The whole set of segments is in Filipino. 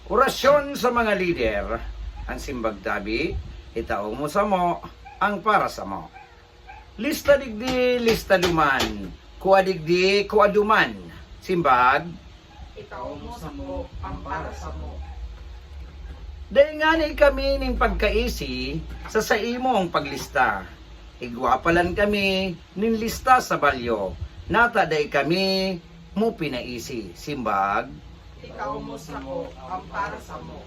Orasyon sa mga lider, ang simbag tabi, itao mo sa mo, ang para sa mo. Lista digdi, lista duman, kuwa digdi, kuwa duman, simbag, Ikaw mo sa mo, ang para sa mo. dahil nga ni kami ning pagkaisi sa imong paglista. Igwapalan kami ning lista sa balyo, nata day kami mo pinaisi, simbag, Ikaw mo sa mo, ang para sa mo.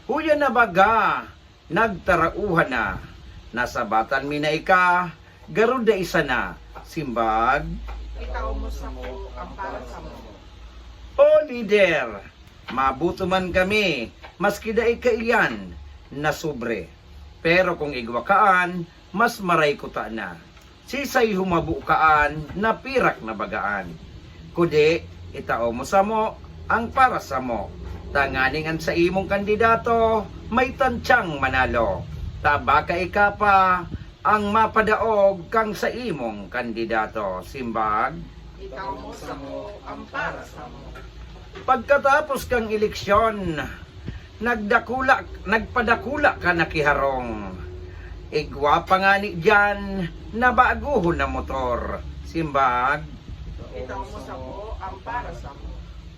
huya na baga, nagtarauhan na, nasa batan mi na ika, garuda isa na, simbag, Ikaw mo sa mo, ang para sa mo. o lider, mabuto man kami, maski da ikaiyan, na sobre. Pero kung igwakaan, mas maray kuta na. Sisay humabukaan, na pirak na bagaan. Kude, itao mo sa mo, ang para sa mo. Tanganingan sa imong kandidato, may tansyang manalo. Tabaka ikapa, ang mapadaog kang sa imong kandidato. Simbag, Ikaw mo sa mo, ang para sa mo. pagkatapos kang eleksyon, nagpadakula ka nakiharong. Igwa pa nga ni dyan, nabaguhon na motor. Simbag, Ikaw mo sa mo, ang para sa mo.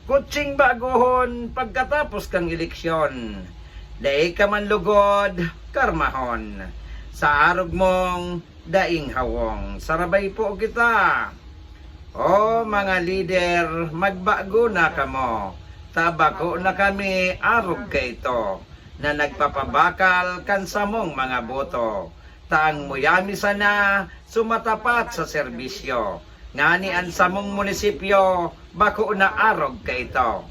kutsing baguhon pagkatapos kang eleksyon. Daig ka man lugod, karmahon. Sa arog mong daing hawong. Sarabay po kita. O mga lider, magbago na kamo. Tabako na kami, arog kayto. Na nagpapabakal kansamong mga boto. Taang muyami sana, sumatapat sa serbisyo. Ngani ang samong munisipyo, bako na arog kayto.